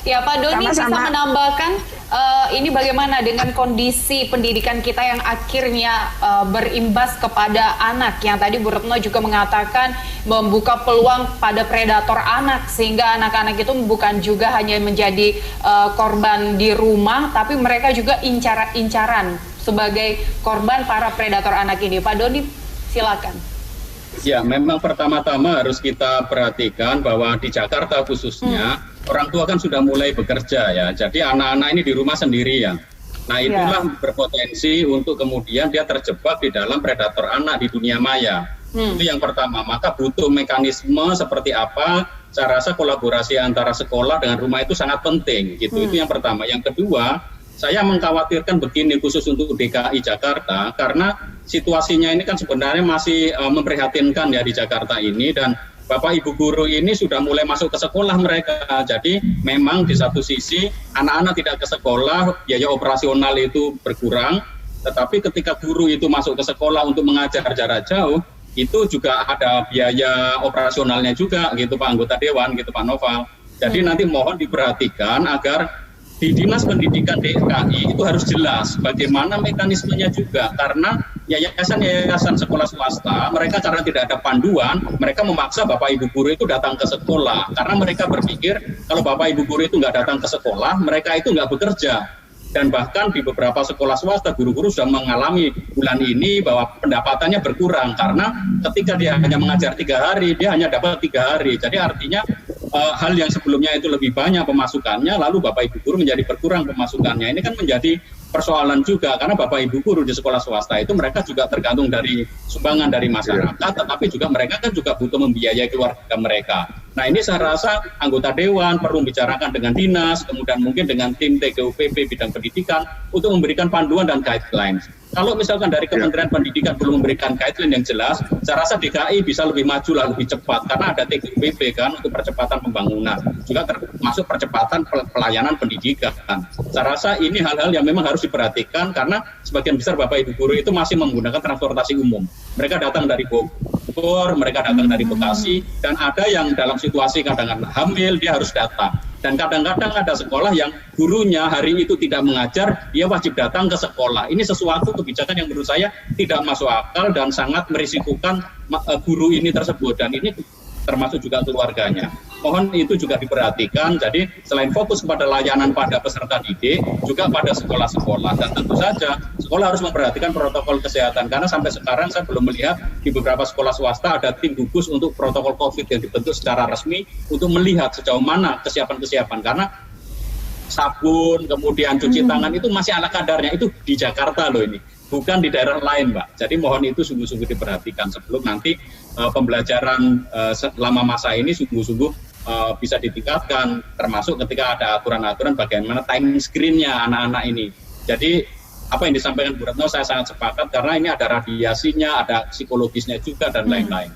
Ya, Pak Doni bisa Sama-sama. menambahkan ini bagaimana dengan kondisi pendidikan kita yang akhirnya berimbas kepada anak yang tadi Bu Retno juga mengatakan membuka peluang pada predator anak sehingga anak-anak itu bukan juga hanya menjadi korban di rumah tapi mereka juga incaran sebagai korban para predator anak ini. Pak Doni, silakan. Ya, memang pertama-tama harus kita perhatikan bahwa di Jakarta khususnya orang tua kan sudah mulai bekerja ya. Jadi anak-anak ini di rumah sendirian. Nah, itulah berpotensi untuk kemudian dia terjebak di dalam predator anak di dunia maya. Itu yang pertama. Maka butuh mekanisme seperti apa? Saya rasa kolaborasi antara sekolah dengan rumah itu sangat penting gitu. Itu yang pertama. Yang kedua, saya mengkhawatirkan begini khusus untuk DKI Jakarta karena situasinya ini kan sebenarnya masih memprihatinkan ya di Jakarta ini dan Bapak Ibu guru ini sudah mulai masuk ke sekolah mereka. Jadi memang di satu sisi anak-anak tidak ke sekolah, biaya operasional itu berkurang, tetapi ketika guru itu masuk ke sekolah untuk mengajar jarak jauh, itu juga ada biaya operasionalnya juga gitu Pak anggota Dewan, gitu Pak Noval. Jadi nanti mohon diperhatikan agar di Dinas Pendidikan DKI itu harus jelas bagaimana mekanismenya juga karena yayasan-yayasan sekolah swasta mereka karena tidak ada panduan mereka memaksa Bapak Ibu guru itu datang ke sekolah karena mereka berpikir kalau Bapak Ibu guru itu nggak datang ke sekolah mereka itu nggak bekerja dan bahkan di beberapa sekolah swasta guru-guru sudah mengalami bulan ini bahwa pendapatannya berkurang karena ketika dia hanya mengajar 3 hari dia hanya dapat 3 hari jadi artinya hal yang sebelumnya itu lebih banyak pemasukannya, lalu Bapak Ibu guru menjadi berkurang pemasukannya. Ini kan menjadi persoalan juga, karena Bapak Ibu guru di sekolah swasta itu mereka juga tergantung dari sumbangan dari masyarakat, tetapi juga mereka kan juga butuh membiayai keluarga mereka. Nah ini saya rasa anggota Dewan perlu bicarakan dengan dinas, kemudian mungkin dengan tim TGUPP bidang pendidikan untuk memberikan panduan dan guidelines. Kalau misalkan dari Kementerian Pendidikan belum memberikan guideline yang jelas, saya rasa DKI bisa lebih maju lah, lebih cepat karena ada TGUPP kan untuk percepatan pembangunan, juga termasuk percepatan pelayanan pendidikan. Saya rasa ini hal-hal yang memang harus diperhatikan karena sebagian besar Bapak Ibu guru itu masih menggunakan transportasi umum. Mereka datang dari Bogor, mereka datang dari Bekasi, dan ada yang dalam situasi kadang-kadang hamil dia harus datang. Dan kadang-kadang ada sekolah yang gurunya hari itu tidak mengajar, dia wajib datang ke sekolah. Ini sesuatu kebijakan yang menurut saya tidak masuk akal dan sangat merisikokan guru ini tersebut. Dan ini termasuk juga keluarganya. Mohon itu juga diperhatikan. Jadi selain fokus kepada layanan pada peserta didik, juga pada sekolah-sekolah. Dan tentu saja sekolah harus memperhatikan protokol kesehatan. Karena sampai sekarang saya belum melihat di beberapa sekolah swasta ada tim gugus untuk protokol COVID yang dibentuk secara resmi untuk melihat sejauh mana kesiapan-kesiapan. Karena sabun, kemudian cuci tangan itu masih ala kadarnya. Itu di Jakarta loh ini. Bukan di daerah lain, Mbak. Jadi mohon itu sungguh-sungguh diperhatikan sebelum nanti pembelajaran selama masa ini sungguh-sungguh bisa ditingkatkan, termasuk ketika ada aturan-aturan bagaimana time screen-nya anak-anak ini. Jadi apa yang disampaikan Bu Retno saya sangat sepakat karena ini ada radiasinya, ada psikologisnya juga dan lain-lain.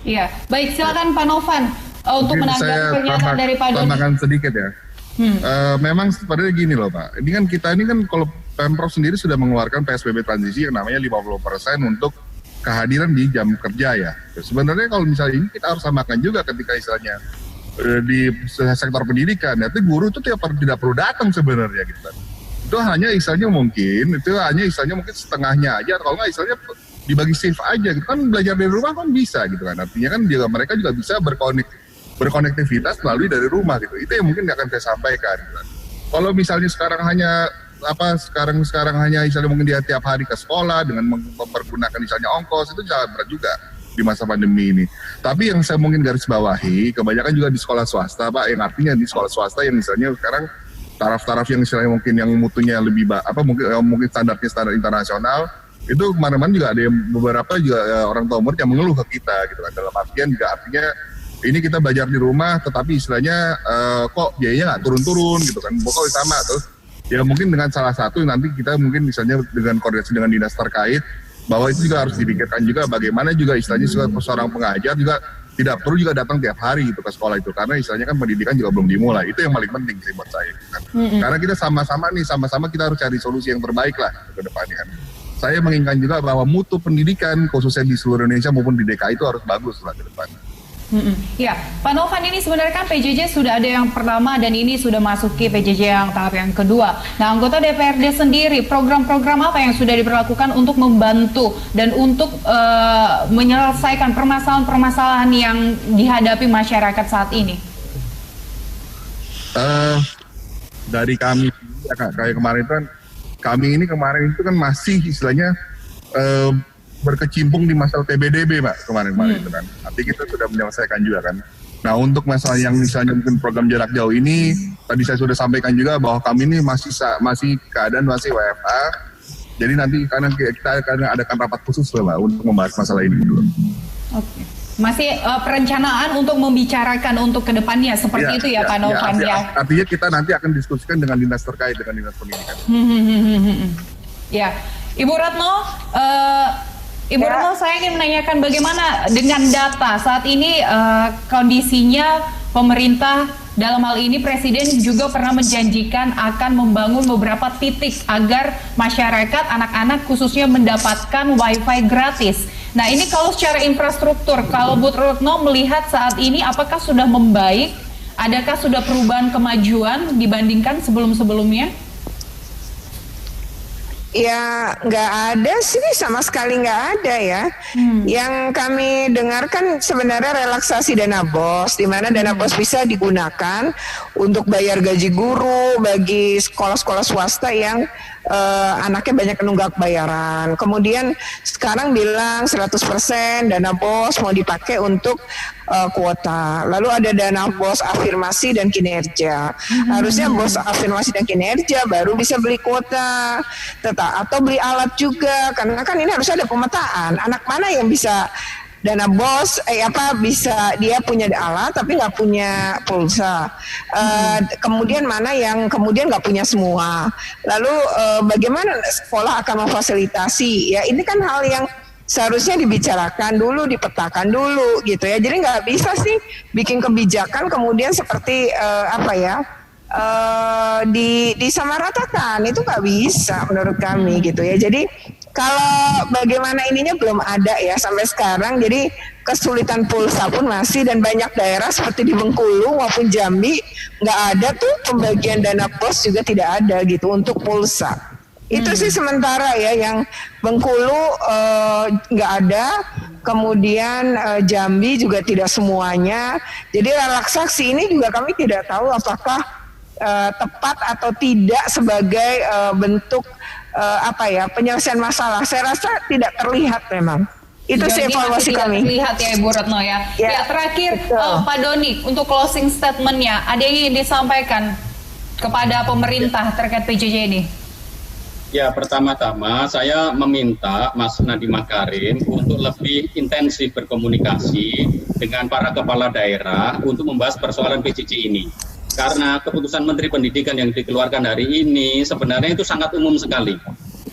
Iya, baik silakan Pak Novan untuk menanggapi pernyataan dari Pak Doni. Tambahkan sedikit ya. Memang sebenarnya gini loh Pak, ini kan kita ini kan kalau Pemprov sendiri sudah mengeluarkan PSBB transisi yang namanya 50% untuk kehadiran di jam kerja ya. Sebenarnya kalau misalnya ini kita harus samakan juga ketika istilahnya di sektor pendidikan, ya, itu guru itu tidak perlu datang sebenarnya gitu kan. Itu hanya istilahnya mungkin setengahnya aja, kalau nggak istilahnya dibagi shift aja gitu kan, belajar dari rumah kan bisa gitu kan. Artinya kan juga mereka juga bisa berkonektivitas melalui dari rumah gitu. Itu yang mungkin akan saya sampaikan gitu kan. Kalau misalnya sekarang hanya hanya misalnya mungkin dia tiap hari ke sekolah dengan mempergunakan misalnya ongkos, itu sangat berat juga di masa pandemi ini. Tapi yang saya mungkin garis bawahi, kebanyakan juga di sekolah swasta Pak, yang artinya di sekolah swasta yang misalnya sekarang taraf-taraf yang istilahnya mungkin yang mutunya lebih mungkin standar internasional, itu kemarin-kemarin juga ada yang beberapa juga orang tua murid yang mengeluh ke kita gitu kan, dalam artian juga artinya ini kita belajar di rumah tetapi istilahnya kok biayanya nggak turun-turun gitu kan, pokoknya sama tuh. Ya mungkin dengan salah satu nanti kita mungkin misalnya dengan koordinasi dengan dinas terkait bahwa itu juga harus dipikirkan juga bagaimana juga istilahnya seorang pengajar juga tidak perlu juga datang tiap hari gitu ke sekolah itu karena istilahnya kan pendidikan juga belum dimulai. Itu yang paling penting sih buat saya kan. Karena kita sama-sama kita harus cari solusi yang terbaik lah ke depannya kan. Saya menginginkan juga bahwa mutu pendidikan khususnya di seluruh Indonesia maupun di DKI itu harus bagus lah ke depan. Ya, Pak Novan, ini sebenarnya kan PJJ sudah ada yang pertama dan ini sudah masuki PJJ yang tahap yang kedua. Nah, anggota DPRD sendiri, program-program apa yang sudah diberlakukan untuk membantu dan untuk menyelesaikan permasalahan-permasalahan yang dihadapi masyarakat saat ini? Dari kami, kayak kemarin itu kan, kemarin itu kan masih istilahnya berkecimpung di masalah TBDB, Pak, kemarin itu kan. Nanti kita sudah menyelesaikan juga kan. Nah, untuk masalah yang misalnya mungkin program jarak jauh ini, tadi saya sudah sampaikan juga bahwa kami ini masih keadaan masih WFA. Jadi nanti karena kita akan adakan rapat khusus lah, Pak, untuk membahas masalah ini dulu. Oke. Masih perencanaan untuk membicarakan untuk kedepannya seperti itu ya, Pak Novan ya. Artinya kita nanti akan diskusikan dengan dinas terkait, dengan dinas pendidikan. Ya, Ibu Retno, saya ingin menanyakan bagaimana dengan data saat ini kondisinya pemerintah, dalam hal ini Presiden juga pernah menjanjikan akan membangun beberapa titik agar masyarakat, anak-anak khususnya mendapatkan wifi gratis. Nah, ini kalau secara infrastruktur, kalau Bu Retno melihat saat ini apakah sudah membaik? Adakah sudah perubahan kemajuan dibandingkan sebelum-sebelumnya? Ya, nggak ada sih, sama sekali nggak ada ya. Yang kami dengarkan sebenarnya relaksasi dana BOS, di mana dana BOS bisa digunakan untuk bayar gaji guru bagi sekolah-sekolah swasta yang anaknya banyak nunggak bayaran. Kemudian sekarang bilang 100% dana BOS mau dipakai untuk kuota. Lalu ada dana BOS afirmasi dan kinerja. Harusnya BOS afirmasi dan kinerja baru bisa beli kuota, atau beli alat juga. Karena kan ini harus ada pemetaan. Anak mana yang bisa dana BOS, bisa dia punya alat tapi nggak punya pulsa. Kemudian mana yang kemudian nggak punya semua. Lalu bagaimana sekolah akan memfasilitasi? Ya ini kan hal yang seharusnya dibicarakan dulu, dipetakan dulu gitu ya. Jadi nggak bisa sih bikin kebijakan kemudian seperti disamaratakan, itu nggak bisa menurut kami gitu ya. Jadi kalau bagaimana ininya belum ada ya sampai sekarang. Jadi kesulitan pulsa pun masih, dan banyak daerah seperti di Bengkulu maupun Jambi nggak ada tuh pembagian dana BOS, juga tidak ada gitu untuk pulsa. Itu sih sementara ya, yang Bengkulu nggak ada, kemudian Jambi juga tidak semuanya. Jadi relaksasi ini juga kami tidak tahu apakah tepat atau tidak sebagai bentuk penyelesaian masalah. Saya rasa tidak terlihat memang. Itu sih evaluasi kami. Terlihat ya Ibu Retno ya. Ya terakhir Pak Doni, untuk closing statementnya, ada yang ingin disampaikan kepada pemerintah terkait PJJ ini? Ya, pertama-tama saya meminta Mas Nadiem Makarim untuk lebih intensif berkomunikasi dengan para kepala daerah untuk membahas persoalan PJJ ini. Karena keputusan Menteri Pendidikan yang dikeluarkan hari ini sebenarnya itu sangat umum sekali.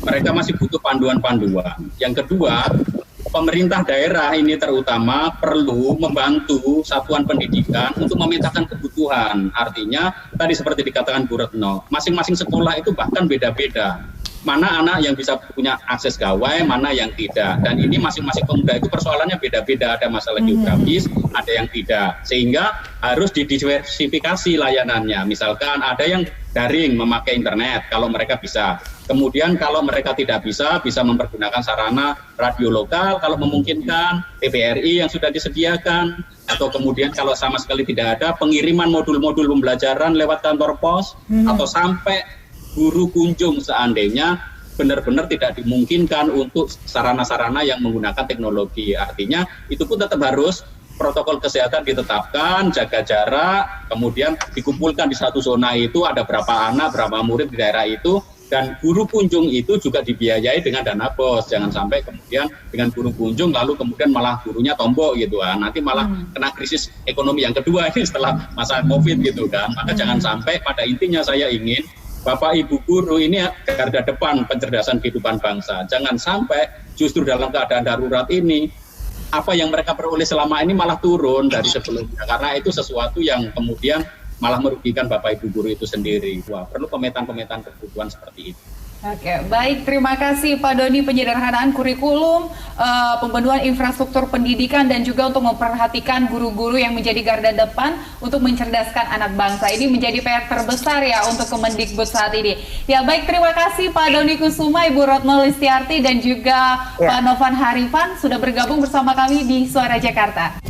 Mereka masih butuh panduan-panduan. Yang kedua, pemerintah daerah ini terutama perlu membantu satuan pendidikan untuk memetakan kebutuhan. Artinya, tadi seperti dikatakan Bu Retno, masing-masing sekolah itu bahkan beda-beda. Mana anak yang bisa punya akses gawai, mana yang tidak. Dan ini masing-masing pemuda itu persoalannya beda-beda. Ada masalah geografis, ada yang tidak. Sehingga harus didiversifikasi layanannya. Misalkan ada yang daring memakai internet kalau mereka bisa. Kemudian kalau mereka tidak bisa mempergunakan sarana radio lokal kalau memungkinkan, TVRI yang sudah disediakan. Atau kemudian kalau sama sekali tidak ada, pengiriman modul-modul pembelajaran lewat kantor pos, atau sampai guru kunjung seandainya benar-benar tidak dimungkinkan untuk sarana-sarana yang menggunakan teknologi. Artinya itu pun tetap harus protokol kesehatan ditetapkan, jaga jarak, kemudian dikumpulkan di satu zona itu ada berapa anak, berapa murid di daerah itu, dan guru kunjung itu juga dibiayai dengan dana BOS. Jangan sampai kemudian dengan guru kunjung lalu kemudian malah gurunya tombok gitu kan. Nanti malah kena krisis ekonomi yang kedua ini setelah masa Covid gitu kan. Maka jangan sampai, pada intinya saya ingin Bapak Ibu guru ini garda depan pencerdasan kehidupan bangsa. Jangan sampai justru dalam keadaan darurat ini apa yang mereka peroleh selama ini malah turun dari sebelumnya. Karena itu sesuatu yang kemudian malah merugikan Bapak Ibu guru itu sendiri. Wah, perlu pemetaan kebutuhan seperti itu. Oke, baik. Terima kasih Pak Doni, penyederhanaan kurikulum, pembentukan infrastruktur pendidikan, dan juga untuk memperhatikan guru-guru yang menjadi garda depan untuk mencerdaskan anak bangsa. Ini menjadi PR terbesar ya untuk Kemendikbud saat ini. Ya, baik. Terima kasih Pak Doni Kusuma, Ibu Retno Listiarti, dan juga Pak Novan Harifan sudah bergabung bersama kami di Suara Jakarta.